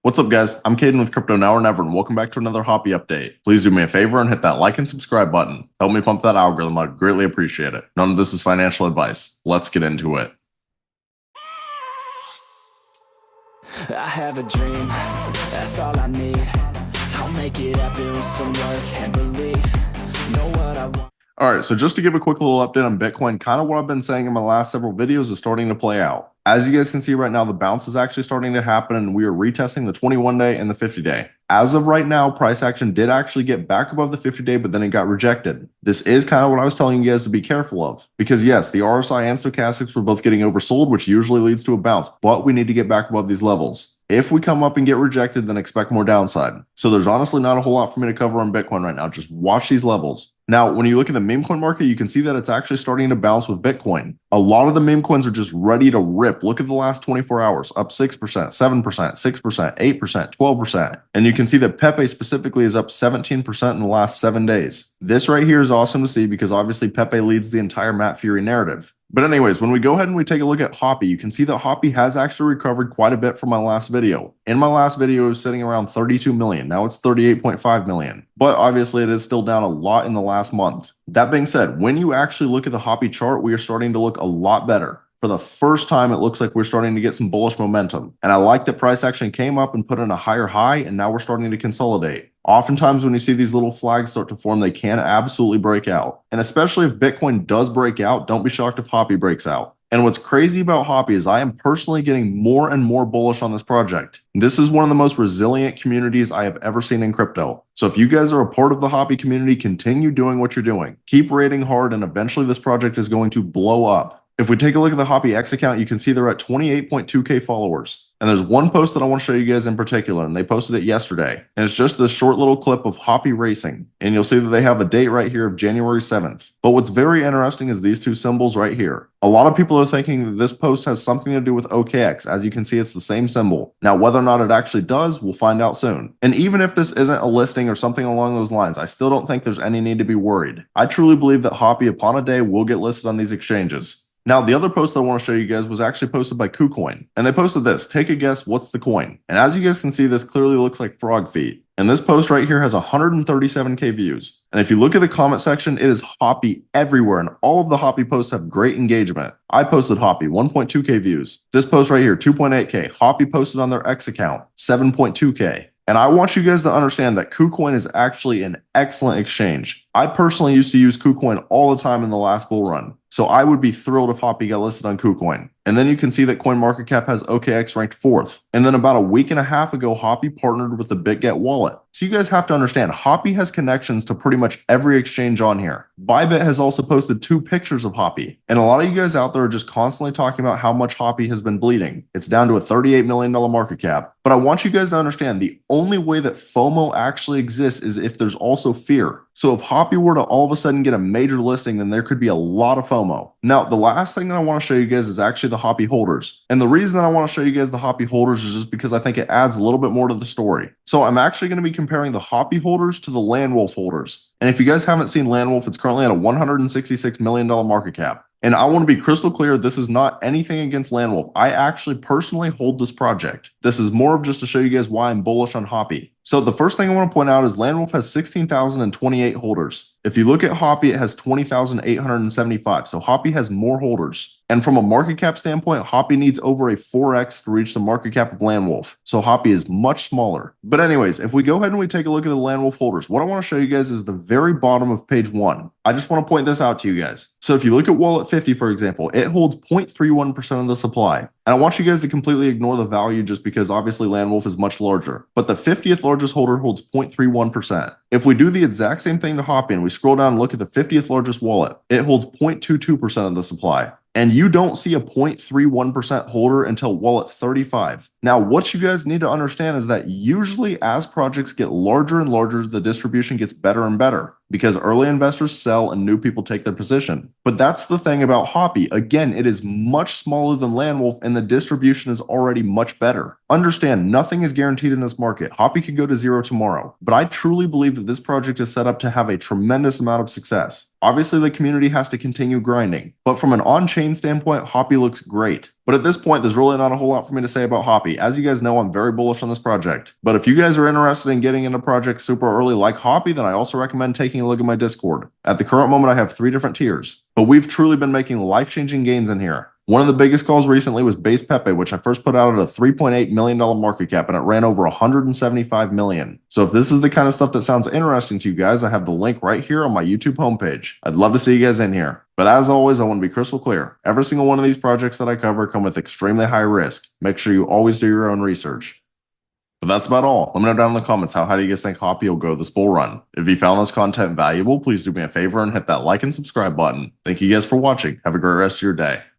What's up, guys? I'm Caden with Crypto Now or Never, and welcome back to another Hoppy update. Please do me a favor and hit that like and subscribe button. Help me pump that algorithm. I'd greatly appreciate it. None of this is financial advice. Let's get into it. I have a dream, that's all I need. I'll make it happen with some work and belief. Know what I want. Alright, so just to give a quick little update on Bitcoin, kind of what I've been saying in my last several videos is starting to play out. As you guys can see right now, the bounce is actually starting to happen, and we are retesting the 21-day and the 50-day. As of right now, price action did actually get back above the 50-day, but then it got rejected. This is kind of what I was telling you guys to be careful of. Because yes, the RSI and stochastics were both getting oversold, which usually leads to a bounce, but we need to get back above these levels. If we come up and get rejected, then expect more downside. So there's honestly not a whole lot for me to cover on Bitcoin right now. Just watch these levels. Now, when you look at the Memecoin market, you can see that it's actually starting to bounce with Bitcoin. A lot of the Memecoins are just ready to rip. Look at the last 24 hours, up 6%, 7%, 6%, 8%, 12%. And you can see that Pepe specifically is up 17% in the last 7 days. This right here is awesome to see because obviously Pepe leads the entire Matt Furie narrative. But anyways, when we go ahead and we take a look at Hoppy, you can see that Hoppy has actually recovered quite a bit from my last video. In my last video, it was sitting around 32 million. Now it's 38.5 million. But obviously, it is still down a lot in the last month. That being said, when you actually look at the Hoppy chart, we are starting to look a lot better. For the first time, it looks like we're starting to get some bullish momentum. And I like that price action came up and put in a higher high, and now we're starting to consolidate. Oftentimes, when you see these little flags start to form, they can absolutely break out. And especially if Bitcoin does break out, don't be shocked if Hoppy breaks out. And what's crazy about Hoppy is I am personally getting more and more bullish on this project. This is one of the most resilient communities I have ever seen in crypto. So if you guys are a part of the Hoppy community, continue doing what you're doing. Keep raiding hard, and eventually this project is going to blow up. If we take a look at the Hoppy X account, you can see they're at 28.2k followers. And there's one post that I want to show you guys in particular, and they posted it yesterday. And it's just this short little clip of Hoppy racing. And you'll see that they have a date right here of January 7th. But what's very interesting is these two symbols right here. A lot of people are thinking that this post has something to do with OKX. As you can see, it's the same symbol. Now, whether or not it actually does, we'll find out soon. And even if this isn't a listing or something along those lines, I still don't think there's any need to be worried. I truly believe that Hoppy, upon a day, will get listed on these exchanges. Now, the other post that I want to show you guys was actually posted by KuCoin. And they posted this: take a guess, what's the coin? And as you guys can see, this clearly looks like frog feet. And this post right here has 137k views. And if you look at the comment section, it is Hoppy everywhere. And all of the Hoppy posts have great engagement. I posted Hoppy, 1.2k views. This post right here, 2.8k. Hoppy posted on their X account, 7.2k. And I want you guys to understand that KuCoin is actually an excellent exchange. I personally used to use KuCoin all the time in the last bull run. So I would be thrilled if Hoppy got listed on KuCoin. And then you can see that CoinMarketCap has OKX ranked 4th. And then about a week and a half ago, Hoppy partnered with the BitGet wallet. So you guys have to understand, Hoppy has connections to pretty much every exchange on here. ByBit has also posted 2 pictures of Hoppy. And a lot of you guys out there are just constantly talking about how much Hoppy has been bleeding. It's down to a $38 million market cap. But I want you guys to understand, the only way that FOMO actually exists is if there's also fear. So if Hoppy were to all of a sudden get a major listing, then there could be a lot of FOMO. Now, the last thing that I want to show you guys is actually the Hoppy holders. And the reason that I want to show you guys the Hoppy holders is just because I think it adds a little bit more to the story. So I'm actually going to be comparing the Hoppy holders to the Landwolf holders. And if you guys haven't seen Landwolf, it's currently at a $166 million market cap. And I want to be crystal clear, this is not anything against Landwolf. I actually personally hold this project. This is more of just to show you guys why I'm bullish on Hoppy. So the first thing I want to point out is Landwolf has 16,028 holders. If you look at Hoppy, it has 20,875. So Hoppy has more holders. And from a market cap standpoint, Hoppy needs over a 4x to reach the market cap of Landwolf. So Hoppy is much smaller. But anyways, if we go ahead and we take a look at the Landwolf holders, what I want to show you guys is the very bottom of page 1. I just want to point this out to you guys. So if you look at Wallet 50, for example, it holds 0.31% of the supply. And I want you guys to completely ignore the value just because obviously Landwolf is much larger. But the 50th largest holder holds 0.31%. If we do the exact same thing to Hoppy and we scroll down and look at the 50th largest wallet, it holds 0.22% of the supply. And you don't see a 0.31% holder until wallet 35. Now, what you guys need to understand is that usually as projects get larger and larger, the distribution gets better and better because early investors sell and new people take their position. But that's the thing about Hoppy. Again, it is much smaller than Landwolf and the distribution is already much better. Understand, nothing is guaranteed in this market. Hoppy could go to 0 tomorrow, but I truly believe that this project is set up to have a tremendous amount of success. Obviously, the community has to continue grinding, but from an on-chain standpoint, Hoppy looks great. But at this point, there's really not a whole lot for me to say about Hoppy. As you guys know, I'm very bullish on this project. But if you guys are interested in getting into projects super early like Hoppy, then I also recommend taking a look at my Discord. At the current moment, I have 3 different tiers, but we've truly been making life-changing gains in here. One of the biggest calls recently was base Pepe, which I first put out at a $3.8 million market cap, and it ran over 175 million. So if this is the kind of stuff that sounds interesting to you guys, I have the link right here on my YouTube homepage. I'd love to see you guys in here. But as always, I want to be crystal clear. Every single one of these projects that I cover come with extremely high risk. Make sure you always do your own research. But that's about all. Let me know down in the comments how high do you guys think Hoppy will go this bull run. If you found this content valuable, please do me a favor and hit that like and subscribe button. Thank you guys for watching. Have a great rest of your day.